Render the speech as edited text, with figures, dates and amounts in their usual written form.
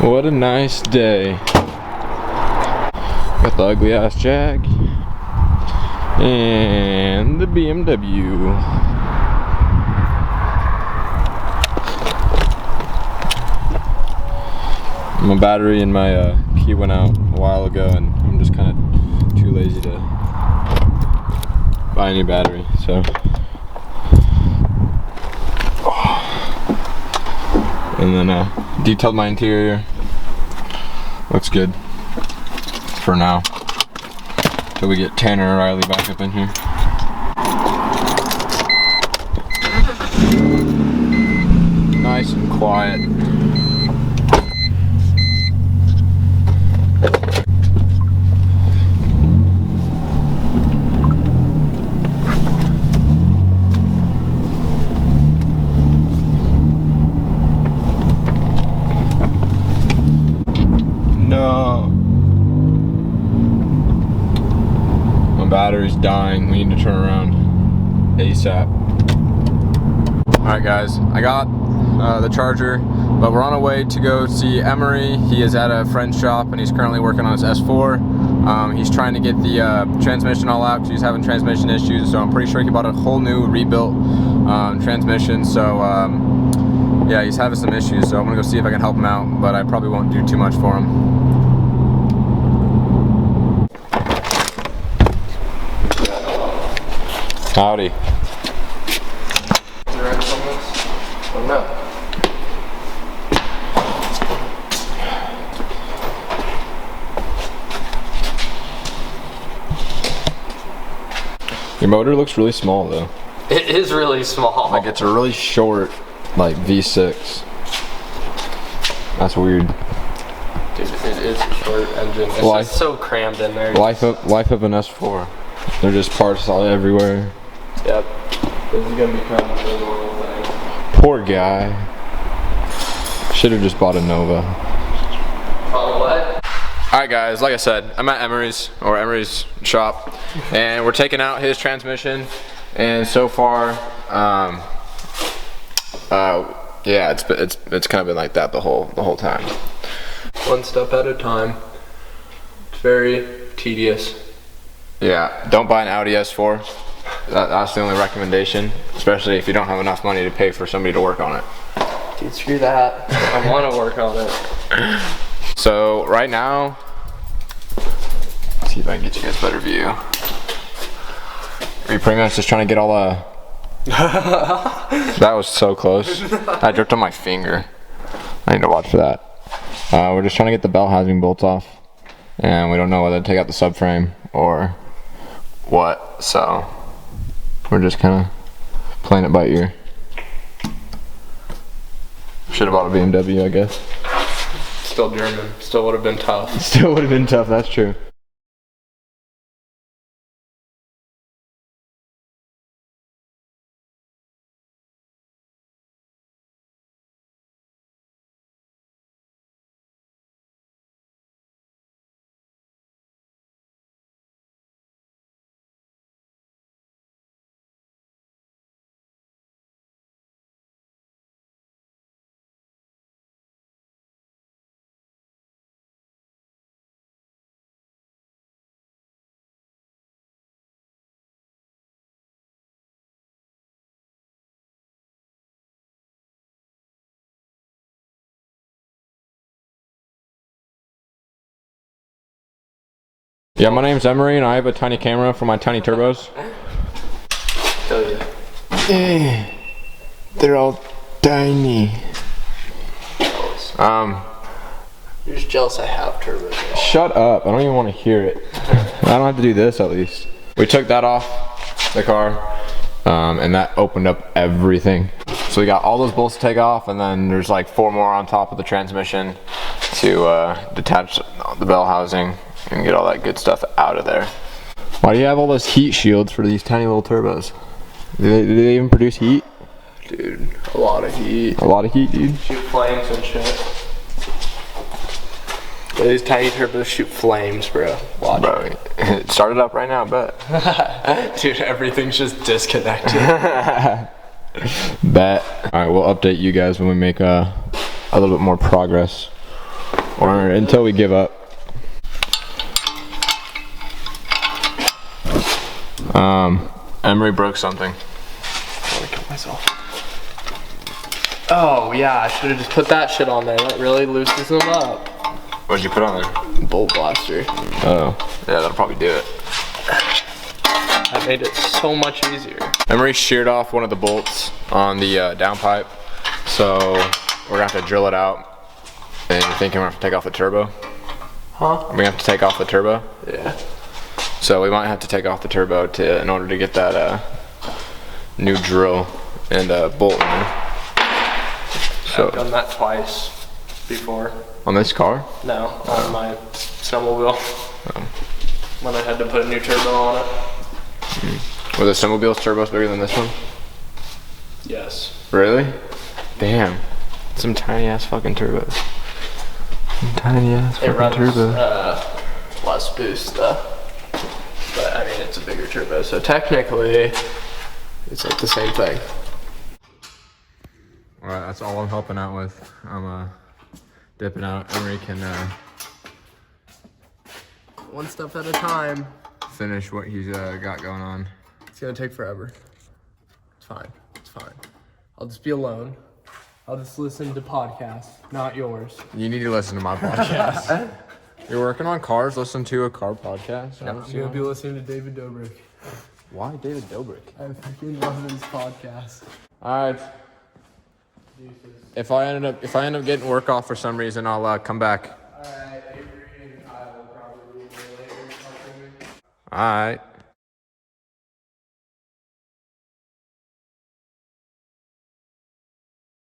What a nice day. Got the ugly ass Jag and the BMW. My battery in my key went out a while ago, and I'm just kind of too lazy to buy a new battery. So, and then detailed my interior. Looks good for now. Till we get Tanner O'Reilly back up in here. Nice and quiet. No. My battery's dying. We need to turn around ASAP. Alright guys, I got the charger, but we're on our way to go see Emery. He is at a friend's shop and he's currently working on his S4. He's trying to get the transmission all out because he's having transmission issues, so I'm pretty sure he bought a whole new rebuilt transmission. So yeah, he's having some issues, so I'm gonna go see if I can help him out, but I probably won't do too much for him. Howdy. No. Your motor looks really small though. It is really small. Like it's a really short, like V6. That's weird. Dude, it is a short engine. It's just so crammed in there. Life of an S4. They're just parts all everywhere. Yep. This is gonna become a normal thing. Poor guy. Should have just bought a Nova. Oh, what? Alright guys, like I said, I'm at Emery's shop, and we're taking out his transmission, and so far, yeah, it's kind of been like that the whole time. One step at a time. It's very tedious. Yeah, don't buy an Audi S4. That's the only recommendation, especially if you don't have enough money to pay for somebody to work on it. Dude, screw that. I want to work on it. So right now, let's see if I can get you guys a better view. Are you pretty much just trying to get all the... That was so close. I dripped on my finger. I need to watch for that. We're just trying to get the bell housing bolts off, and we don't know whether to take out the subframe or what, so we're just kind of playing it by ear. Should have bought a BMW, I guess. Still German. Still would have been tough. Still would have been tough, that's true. Yeah, my name's Emery, and I have a tiny camera for my tiny turbos. They're all tiny. You're just jealous I have turbos. Shut up, I don't even want to hear it. I don't have to do this at least. We took that off the car, and that opened up everything. So we got all those bolts to take off, and then there's like 4 more on top of the transmission to detach the bell housing and get all that good stuff out of there. Why do you have all those heat shields for these tiny little turbos? Do they even produce heat? Dude, a lot of heat. A lot of heat, dude. Shoot flames and shit. Yeah, these tiny turbos shoot flames, bro. Watch. Bro, it started up right now, but dude, everything's just disconnected. Bet. Alright, we'll update you guys when we make a little bit more progress. Or until we give up. Emery broke something. I want to kill myself. Oh yeah, I should have just put that shit on there. That really loosens them up. What'd you put on there? Bolt blaster. Oh. Yeah, that'll probably do it. That made it so much easier. Emery sheared off one of the bolts on the downpipe, so we're gonna have to drill it out. And you're thinking we're gonna have to take off the turbo? Huh? We're gonna have to take off the turbo? Yeah. So we might have to take off the turbo in order to get that new drill and bolt in there. So, I've done that twice before. on this car? No, on my snowmobile. Oh. When I had to put a new turbo on it. Were the snowmobile's turbos bigger than this one? Yes. Really? Damn. Some tiny ass fucking turbos. Some tiny ass It fucking runs turbos. less boost though. But I mean, it's a bigger turbo, so technically, it's like the same thing. Alright, that's all I'm helping out with. I'm dipping out. Emery can One step at a time. finish what he's got going on. It's gonna take forever. It's fine. It's fine. I'll just be alone. I'll just listen to podcasts, not yours. You need to listen to my podcast. You're working on cars, listen to a car podcast? I'm gonna be listening to David Dobrik. Why David Dobrik? I freaking love his podcast. Alright. If I end up getting work off for some reason, I'll come back. Alright, Avery and Kyle will probably be here later. Alright.